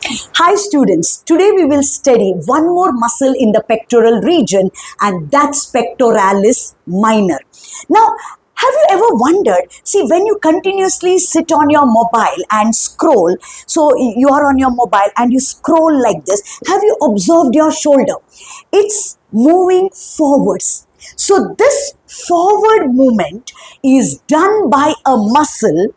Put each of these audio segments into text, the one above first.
Hi students, today we will study one more muscle in the pectoral region, and that's pectoralis minor. Now, have you ever wondered, see, when you continuously sit on your mobile and scroll, so you are on your mobile and you scroll like this, have you observed your shoulder? It's moving forwards. So this forward movement is done by a muscle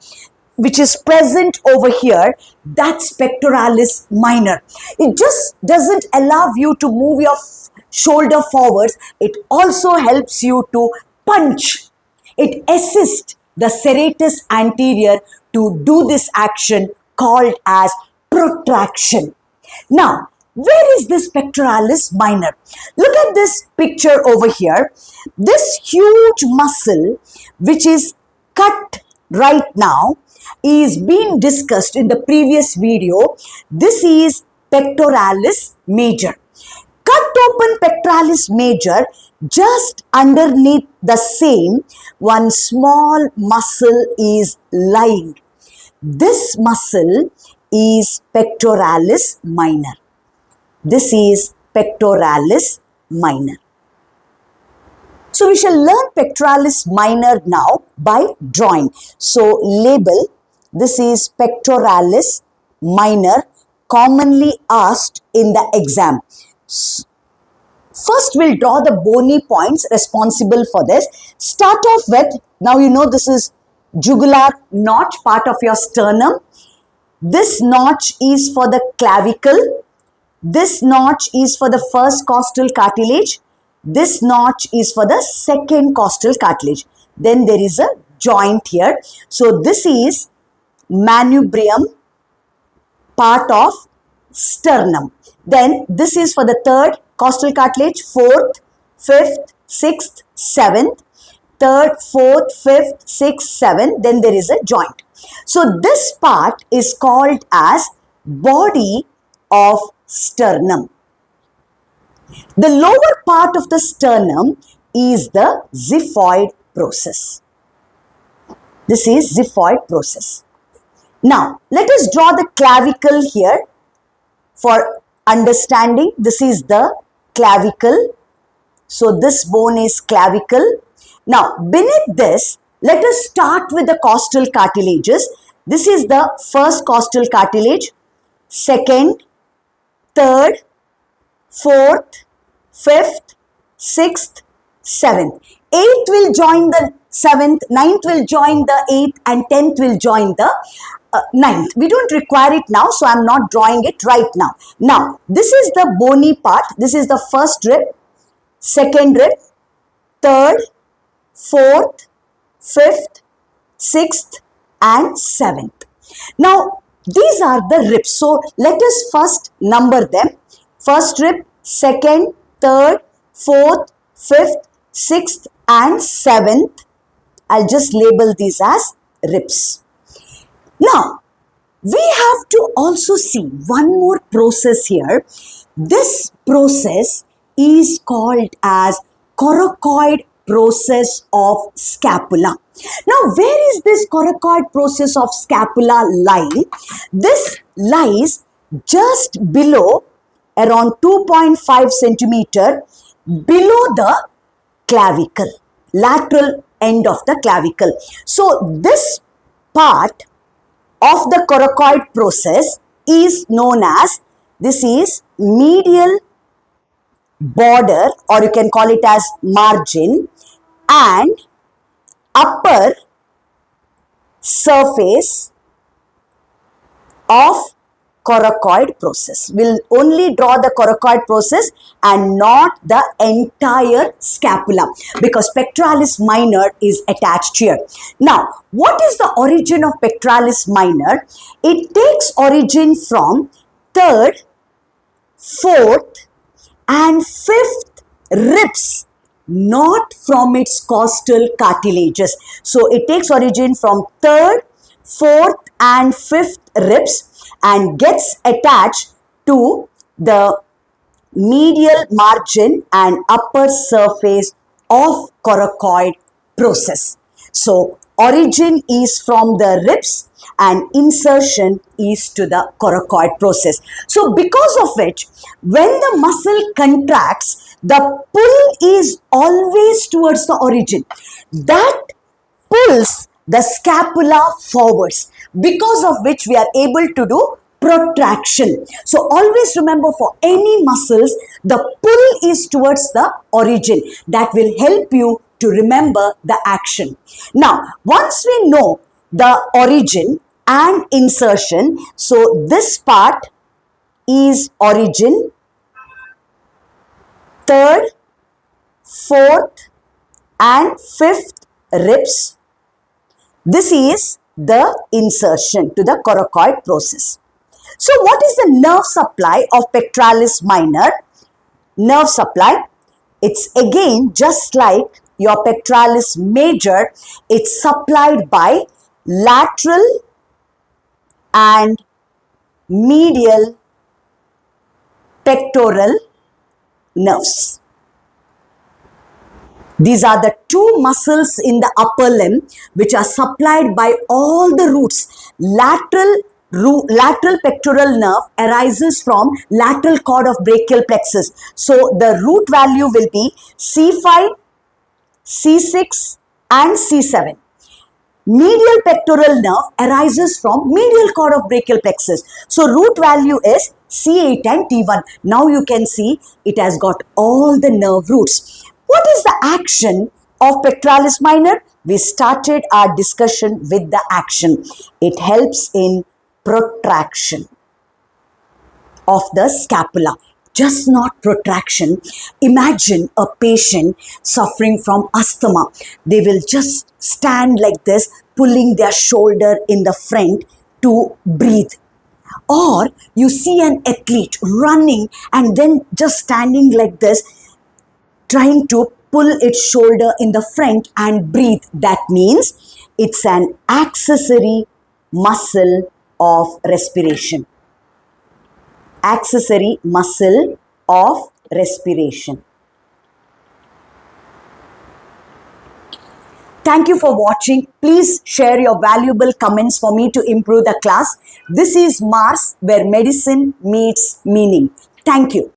which is present over here, that's pectoralis minor. It just doesn't allow you to move your shoulder forwards. It also helps you to punch. It assists the serratus anterior to do this action called as protraction. Now, where is this pectoralis minor? Look at this picture over here. This huge muscle which is cut right now is being discussed in the previous video. This is pectoralis major. Cut open pectoralis major, just underneath the same, one small muscle is lying. This muscle is pectoralis minor. This is pectoralis minor. So we shall learn pectoralis minor now by drawing. So label, this is pectoralis minor, commonly asked in the exam. First we'll draw the bony points responsible for this. Start off with, now you know this is jugular notch, part of your sternum. This notch is for the clavicle. This notch is for the first costal cartilage. This notch is for the second costal cartilage. Then there is a joint here. So this is manubrium, part of sternum. Then this is for the third costal cartilage, fourth, fifth, sixth, seventh. Third, fourth, fifth, sixth, seventh. Then there is a joint. So this part is called as body of sternum. The lower part of the sternum is the xiphoid process. This is xiphoid process. Now, let us draw the clavicle here for understanding. This is the clavicle. So, this bone is clavicle. Now, beneath this, let us start with the costal cartilages. This is the first costal cartilage, second, third, fourth, fifth, sixth, seventh. Eighth will join the seventh, ninth will join the eighth, and 10th will join the ninth. We don't require it now, so I'm not drawing it right now. Now, this is the bony part. This is the first rib, second rib, third, fourth, fifth, sixth, and seventh. Now, these are the ribs. So, let us first number them. First rib, second, third, fourth, fifth, sixth, and seventh. I'll just label these as ribs. Now, we have to also see one more process here. This process is called as coracoid process of scapula. Now, where is this coracoid process of scapula lying? This lies just below, around 2.5 centimeter below the clavicle, lateral end of the clavicle. So, this part of the coracoid process is known as, this is medial border, or you can call it as margin, and upper surface of coracoid process. We'll only draw the coracoid process and not the entire scapula, because pectoralis minor is attached here. Now, what is the origin of pectoralis minor? It takes origin from third, fourth, and fifth ribs, not from its costal cartilages. So, it takes origin from third, fourth, and fifth ribs and gets attached to the medial margin and upper surface of coracoid process. So, origin is from the ribs and insertion is to the coracoid process. So because of which, when the muscle contracts, the pull is always towards the origin. That pulls the scapula forwards, because of which we are able to do protraction. So always remember, for any muscles, the pull is towards the origin. That will help you to remember the action. Now, once we know the origin and insertion, so this part is origin, third, fourth and fifth ribs. This is the insertion to the coracoid process. So what is the nerve supply of pectoralis minor? Nerve supply, it's again just like your pectoralis major. It's supplied by lateral and medial pectoral nerves. These are the two muscles in the upper limb which are supplied by all the roots. Lateral pectoral nerve arises from lateral cord of brachial plexus. So the root value will be C5, C6 and C7. Medial pectoral nerve arises from medial cord of brachial plexus. So root value is C8 and T1. Now you can see it has got all the nerve roots. What is the action of pectoralis minor? We started our discussion with the action. It helps in protraction of the scapula. Just not protraction. Imagine a patient suffering from asthma. They will just stand like this, pulling their shoulder in the front to breathe. Or you see an athlete running and then just standing like this, trying to pull its shoulder in the front and breathe. That means it's an accessory muscle of respiration. Accessory muscle of respiration. Thank you for watching. Please share your valuable comments for me to improve the class. This is Mars, where medicine meets meaning. Thank you.